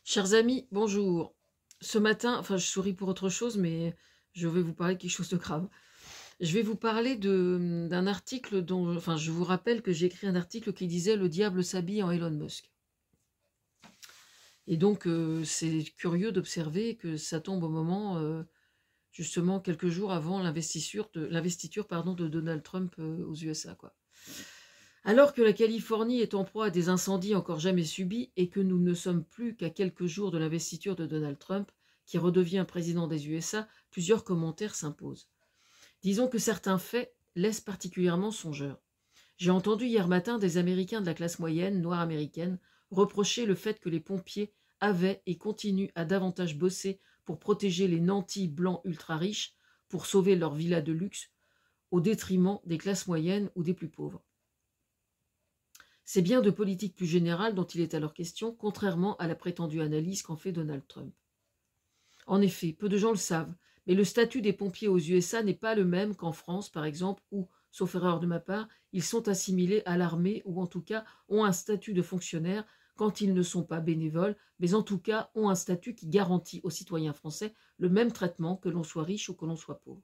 Chers amis, bonjour. Ce matin, enfin je souris pour autre chose, mais je vais vous parler de quelque chose de grave. Je vais vous parler d'un article dont, enfin je vous rappelle que j'ai écrit un article qui disait «Le diable s'habille en Elon Musk». Et donc c'est curieux d'observer que ça tombe au moment, justement quelques jours avant l'investiture de Donald Trump aux USA, quoi. Alors que la Californie est en proie à des incendies encore jamais subis et que nous ne sommes plus qu'à quelques jours de l'investiture de Donald Trump, qui redevient président des USA, plusieurs commentaires s'imposent. Disons que certains faits laissent particulièrement songeur. J'ai entendu hier matin des Américains de la classe moyenne, noire américaine, reprocher le fait que les pompiers avaient et continuent à davantage bosser pour protéger les nantis blancs ultra-riches, pour sauver leurs villas de luxe, au détriment des classes moyennes ou des plus pauvres. C'est bien de politique plus générale dont il est alors question, contrairement à la prétendue analyse qu'en fait Donald Trump. En effet, peu de gens le savent, mais le statut des pompiers aux USA n'est pas le même qu'en France, par exemple, où, sauf erreur de ma part, ils sont assimilés à l'armée ou en tout cas ont un statut de fonctionnaire quand ils ne sont pas bénévoles, mais en tout cas ont un statut qui garantit aux citoyens français le même traitement que l'on soit riche ou que l'on soit pauvre.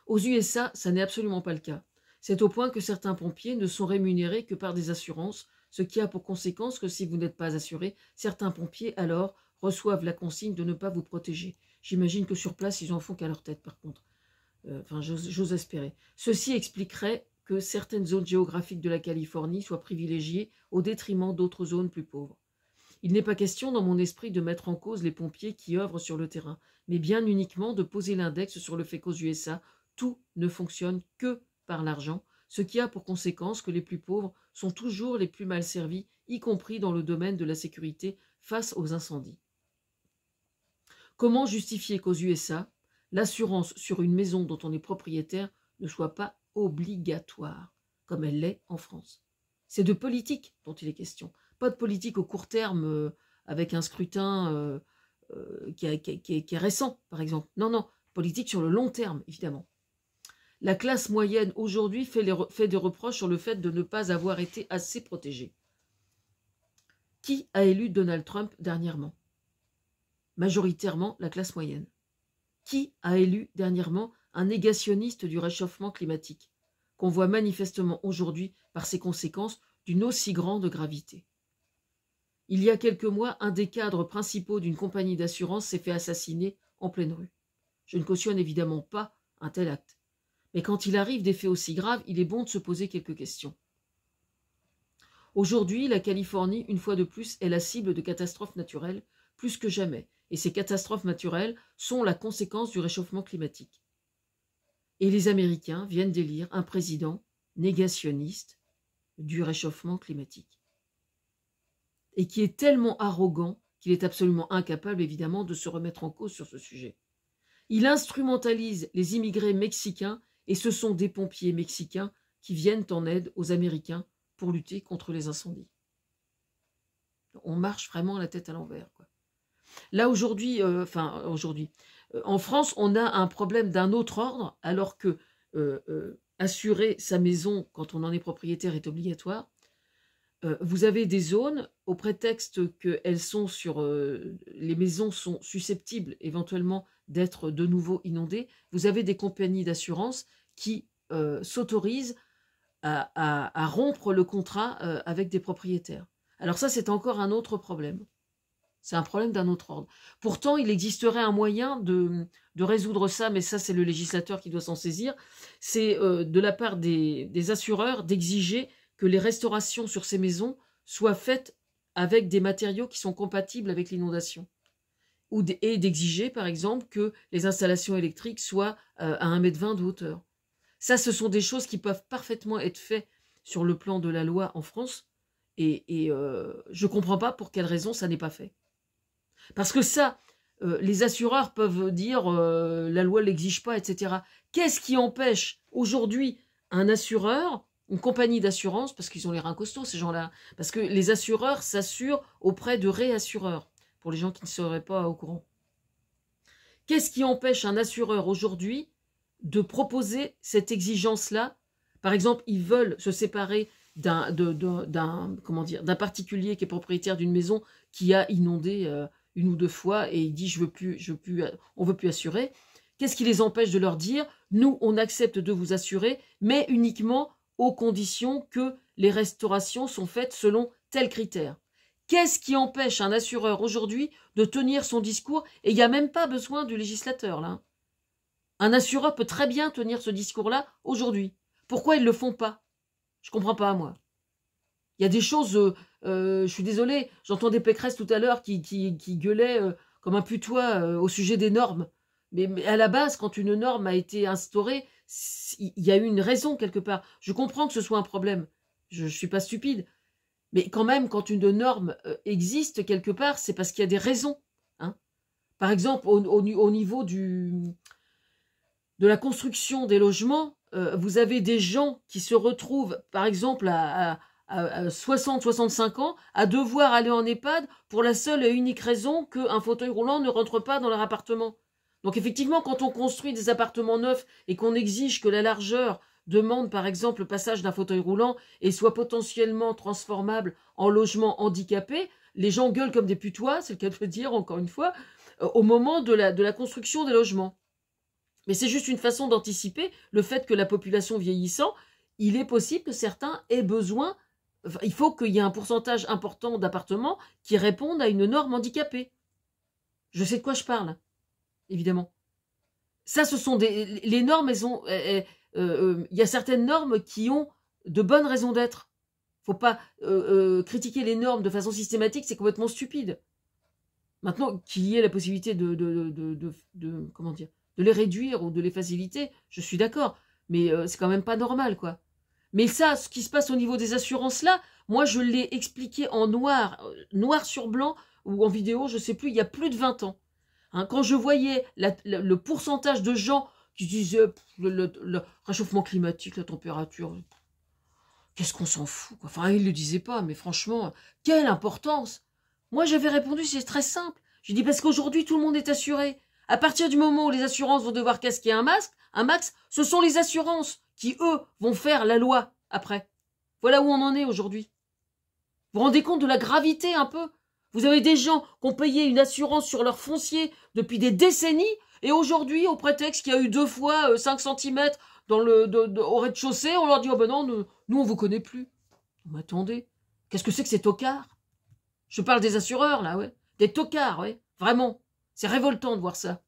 Aux USA, ça n'est absolument pas le cas. C'est au point que certains pompiers ne sont rémunérés que par des assurances, ce qui a pour conséquence que si vous n'êtes pas assuré, certains pompiers alors reçoivent la consigne de ne pas vous protéger. J'imagine que sur place, ils en font qu'à leur tête par contre. J'ose espérer. Ceci expliquerait que certaines zones géographiques de la Californie soient privilégiées au détriment d'autres zones plus pauvres. Il n'est pas question dans mon esprit de mettre en cause les pompiers qui œuvrent sur le terrain, mais bien uniquement de poser l'index sur le fait qu'aux USA, tout ne fonctionne que par l'argent, ce qui a pour conséquence que les plus pauvres sont toujours les plus mal servis, y compris dans le domaine de la sécurité face aux incendies. Comment justifier qu'aux USA, l'assurance sur une maison dont on est propriétaire ne soit pas obligatoire, comme elle l'est en France? C'est de politique dont il est question, pas de politique au court terme avec un scrutin qui est récent, par exemple. Non, non, politique sur le long terme, évidemment. La classe moyenne aujourd'hui fait des reproches sur le fait de ne pas avoir été assez protégée. Qui a élu Donald Trump dernièrement? Majoritairement la classe moyenne. Qui a élu dernièrement un négationniste du réchauffement climatique, qu'on voit manifestement aujourd'hui par ses conséquences d'une aussi grande gravité? Il y a quelques mois, un des cadres principaux d'une compagnie d'assurance s'est fait assassiner en pleine rue. Je ne cautionne évidemment pas un tel acte. Mais quand il arrive des faits aussi graves, il est bon de se poser quelques questions. Aujourd'hui, la Californie, une fois de plus, est la cible de catastrophes naturelles, plus que jamais. Et ces catastrophes naturelles sont la conséquence du réchauffement climatique. Et les Américains viennent d'élire un président négationniste du réchauffement climatique. Et qui est tellement arrogant qu'il est absolument incapable, évidemment, de se remettre en cause sur ce sujet. Il instrumentalise les immigrés mexicains et ce sont des pompiers mexicains qui viennent en aide aux Américains pour lutter contre les incendies. On marche vraiment la tête à l'envers, quoi. Là, aujourd'hui, en France, on a un problème d'un autre ordre, alors que assurer sa maison quand on en est propriétaire est obligatoire. Vous avez des zones, au prétexte que les maisons sont susceptibles éventuellement d'être de nouveau inondées, vous avez des compagnies d'assurance qui s'autorisent à rompre le contrat avec des propriétaires. Alors ça, c'est encore un autre problème. C'est un problème d'un autre ordre. Pourtant, il existerait un moyen de résoudre ça, mais ça, c'est le législateur qui doit s'en saisir. C'est de la part des assureurs d'exiger que les restaurations sur ces maisons soient faites avec des matériaux qui sont compatibles avec l'inondation. Et d'exiger, par exemple, que les installations électriques soient à 1,20 m de hauteur. Ça, ce sont des choses qui peuvent parfaitement être faites sur le plan de la loi en France. Et je ne comprends pas pour quelle raison ça n'est pas fait. Parce que ça, les assureurs peuvent dire la loi ne l'exige pas, etc. Qu'est-ce qui empêche aujourd'hui un assureur, une compagnie d'assurance, parce qu'ils ont les reins costauds ces gens-là, parce que les assureurs s'assurent auprès de réassureurs, pour les gens qui ne seraient pas au courant. Qu'est-ce qui empêche un assureur aujourd'hui de proposer cette exigence-là? Par exemple, ils veulent se séparer comment dire, d'un particulier qui est propriétaire d'une maison qui a inondé 1 ou 2 fois et il dit on veut plus assurer. Qu'est-ce qui les empêche de leur dire nous on accepte de vous assurer mais uniquement aux conditions que les restaurations sont faites selon tels critères. Qu'est-ce qui empêche un assureur aujourd'hui de tenir son discours? Et il n'y a même pas besoin du législateur là. Un assureur peut très bien tenir ce discours-là aujourd'hui. Pourquoi ils ne le font pas? Je comprends pas, moi. Il y a des choses, je suis désolée, j'entendais Pécresse tout à l'heure qui gueulait comme un putois au sujet des normes. Mais à la base, quand une norme a été instaurée, il y a eu une raison quelque part. Je comprends que ce soit un problème. Je ne suis pas stupide. Mais quand même, quand une norme existe quelque part, c'est parce qu'il y a des raisons. Hein. Par exemple, au niveau de la construction des logements, vous avez des gens qui se retrouvent, par exemple, à 60-65 ans, à devoir aller en EHPAD pour la seule et unique raison qu'un fauteuil roulant ne rentre pas dans leur appartement. Donc effectivement, quand on construit des appartements neufs et qu'on exige que la largeur demande par exemple le passage d'un fauteuil roulant et soit potentiellement transformable en logement handicapé, les gens gueulent comme des putois, c'est le cas de le dire encore une fois, au moment de la construction des logements. Mais c'est juste une façon d'anticiper le fait que la population vieillissant, il est possible que certains aient besoin, il faut qu'il y ait un pourcentage important d'appartements qui répondent à une norme handicapée. Je sais de quoi je parle, évidemment. Ça, ce sont les normes, il y a certaines normes qui ont de bonnes raisons d'être. Il ne faut pas critiquer les normes de façon systématique, c'est complètement stupide. Maintenant, qu'il y ait la possibilité comment dire, de les réduire ou de les faciliter, je suis d'accord. Mais c'est quand même pas normal, quoi. Mais ça, ce qui se passe au niveau des assurances là, moi je l'ai expliqué en noir sur blanc, ou en vidéo, je sais plus, il y a plus de 20 ans. Hein, quand je voyais le pourcentage de gens qui disaient le réchauffement climatique, la température, qu'est-ce qu'on s'en fout, quoi. Enfin, ils ne le disaient pas, mais franchement, quelle importance. Moi j'avais répondu, c'est très simple. J'ai dit parce qu'aujourd'hui tout le monde est assuré. À partir du moment où les assurances vont devoir casquer un max, ce sont les assurances qui, eux, vont faire la loi après. Voilà où on en est aujourd'hui. Vous vous rendez compte de la gravité un peu? Vous avez des gens qui ont payé une assurance sur leur foncier depuis des décennies, et aujourd'hui, au prétexte qu'il y a eu 2 fois 5 cm au rez-de-chaussée, on leur dit « Oh ben non, nous on vous connaît plus. » Mais attendez, qu'est-ce que c'est que ces tocards? Je parle des assureurs, là, ouais. Des tocards, ouais. Vraiment. C'est révoltant de voir ça.